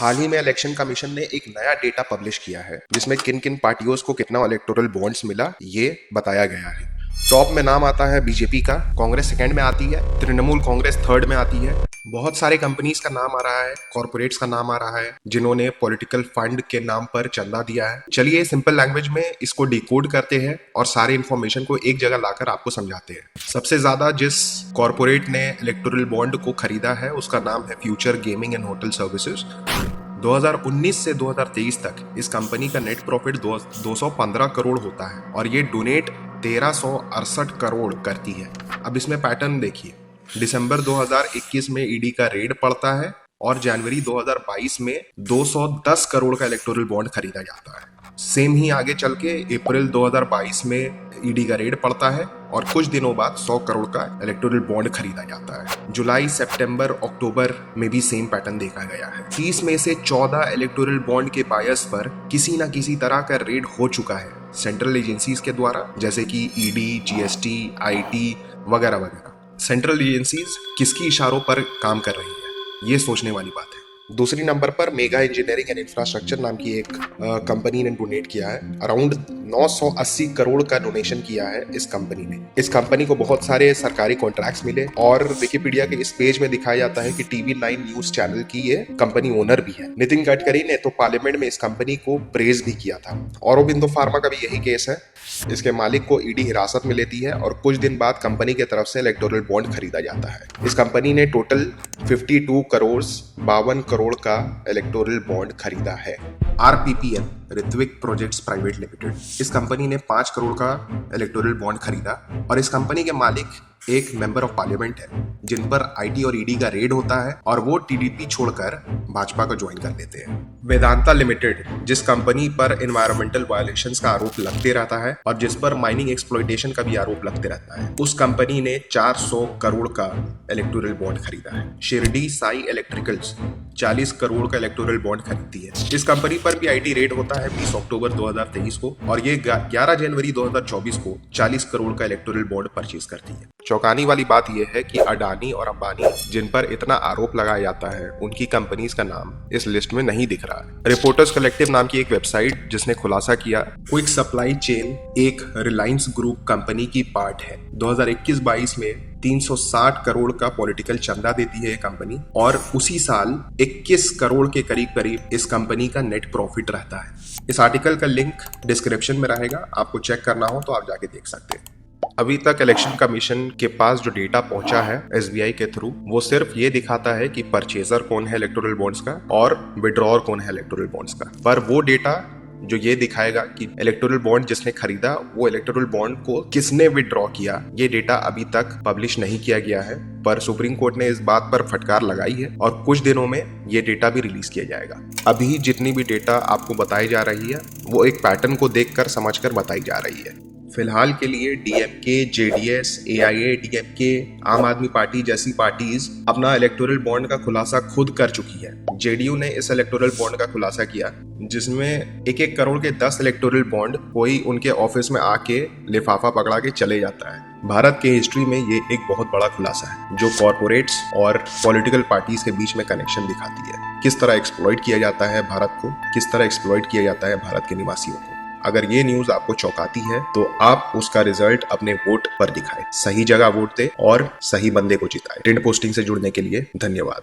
हाल ही में election commission ने एक नया डेटा पब्लिश किया है जिसमें किन किन पार्टियों को कितना इलेक्टोरल बॉन्ड्स मिला ये बताया गया है। टॉप में नाम आता है बीजेपी का, कांग्रेस सेकंड में आती है, तृणमूल कांग्रेस थर्ड में आती है। बहुत सारे कंपनीज का नाम आ रहा है, कॉर्पोरेट्स का नाम आ रहा है जिन्होंने पॉलिटिकल फंड के नाम पर चंदा दिया है। चलिए सिंपल लैंग्वेज में इसको डिकोड करते हैं और सारे इन्फॉर्मेशन को एक जगह लाकर आपको समझाते हैं। सबसे ज्यादा जिस कॉर्पोरेट ने इलेक्टोरल बॉन्ड को खरीदा है उसका नाम है future gaming and hotel services. 2019 से 2023 तक इस कंपनी का नेट प्रॉफिट 215 करोड़ होता है और ये डोनेट 1368 करोड़ करती है। अब इसमें पैटर्न देखिए, दिसंबर 2021 में ईडी का रेड पड़ता है और जनवरी 2022 में 210 करोड़ का इलेक्टोरल बॉन्ड खरीदा जाता है। सेम ही आगे चल के अप्रैल 2022 में ईडी का रेड पड़ता है और कुछ दिनों बाद 100 करोड़ का इलेक्टोरल बॉन्ड खरीदा जाता है। जुलाई, सितंबर, अक्टूबर में भी सेम पैटर्न देखा गया है। 30 में से 14 इलेक्टोरल बॉन्ड के बायर्स पर किसी न किसी तरह का रेड हो चुका है सेंट्रल एजेंसीज के द्वारा, जैसे कि ईडी, जीएसटी, आईटी वगैरह वगैरह। सेंट्रल एजेंसीज किसकी इशारों पर काम कर रही है, ये सोचने वाली बात है। दूसरी नंबर पर मेगा इंजीनियरिंग एंड इंफ्रास्ट्रक्चर नाम की एक कंपनी ने डोनेट किया है। अराउंड 980 करोड़ का डोनेशन किया है इस कंपनी ने। इस कंपनी को बहुत सारे सरकारी कॉन्ट्रैक्ट्स मिले और विकिपीडिया के इस पेज में दिखाया जाता है कि TV9 न्यूज चैनल की ये कंपनी ओनर भी है। नितिन गडकरी ने तो पार्लियामेंट में इस कंपनी को प्रेज भी किया था। औरोबिंदो फार्मा का भी यही केस है। इसके मालिक को ईडी हिरासत में लेती है और कुछ दिन बाद कंपनी की तरफ से इलेक्टोरल बॉन्ड खरीदा जाता है। इस कंपनी ने टोटल 52 करोड़ 52 करोड़ का इलेक्टोरल बॉन्ड खरीदा है। RPPL, Ritwik projects private limited, इस कंपनी ने 5 करोड़ का इलेक्टोरल बॉन्ड खरीदा और इस कंपनी के मालिक एक मेंबर ऑफ पार्लियामेंट है जिन पर आईटी और ईडी का रेड होता है और वो टीडीपी छोड़कर भाजपा को ज्वाइन कर लेते हैं। वेदांता लिमिटेड, जिस कंपनी पर एनवायरमेंटल वायलेशंस का आरोप लगते रहता है और जिस पर माइनिंग एक्सप्लॉयटेशन का भी आरोप लगते रहता है, उस कंपनी ने 400 करोड़ का इलेक्टोरल बॉन्ड खरीदा है। शिरडी साई इलेक्ट्रिकल्स 40 करोड़ का इलेक्टोरल बॉन्ड खरीदती है। इस कंपनी पर भी आईटी रेड होता है 20 अक्टूबर 2023 को और ये 11 जनवरी 2024 को 40 करोड़ का इलेक्टोरल बॉन्ड परचेज करती है। चौंकाने वाली बात यह है कि अडानी और अंबानी, जिन पर इतना आरोप लगाया जाता है, उनकी कंपनीज का नाम इस लिस्ट में नहीं दिख रहा है। रिपोर्टर्स कलेक्टिव नाम की एक वेबसाइट जिसने खुलासा किया क्विक सप्लाई चेन एक रिलायंस ग्रुप कंपनी की पार्ट है। 2021-22 में 360 करोड़ का पॉलिटिकल चंदा देती है ये कंपनी और उसी साल 21 करोड़ के करीब इस कंपनी का नेट प्रॉफिट रहता है। इस आर्टिकल का लिंक डिस्क्रिप्शन में रहेगा, आपको चेक करना हो तो आप जाके देख सकते हैं। अभी तक इलेक्शन कमीशन के पास जो डेटा पहुंचा है SBI के थ्रू, वो सिर्फ ये दिखाता है कि परचेजर कौन है इलेक्टोरल बॉन्ड्स का और विड्रॉअर कौन है इलेक्टोरल बॉन्ड्स का। पर वो डेटा जो ये दिखाएगा कि इलेक्टोरल बॉन्ड जिसने खरीदा वो इलेक्टोरल बॉन्ड को किसने विड्रॉ किया, ये डेटा अभी तक पब्लिश नहीं किया गया है। पर सुप्रीम कोर्ट ने इस बात पर फटकार लगाई है और कुछ दिनों में ये डेटा भी रिलीज किया जाएगा। अभी जितनी भी डेटा आपको बताई जा रही है वो एक पैटर्न को देखकर समझकर बताई जा रही है। फिलहाल के लिए डीएमके, जेडीएस, AIADMK, आम आदमी पार्टी जैसी पार्टीज अपना इलेक्टोरल बॉन्ड का खुलासा खुद कर चुकी है। जेडीयू ने इस इलेक्टोरल बॉन्ड का खुलासा किया जिसमें 1-1 करोड़ के 10 इलेक्टोरल बॉन्ड कोई उनके ऑफिस में आके लिफाफा पकड़ा के चले जाता है। भारत के हिस्ट्री में ये एक बहुत बड़ा खुलासा है जो कॉर्पोरेट्स और पॉलिटिकल पार्टीज के बीच में कनेक्शन दिखाती है। किस तरह एक्सप्लॉइट किया जाता है भारत को, किस तरह एक्सप्लॉइट किया जाता है भारत के निवासियों को। अगर ये न्यूज आपको चौंकाती है तो आप उसका रिजल्ट अपने वोट पर दिखाएं, सही जगह वोट दें और सही बंदे को जिताएं। ट्रेंड पोस्टिंग से जुड़ने के लिए धन्यवाद।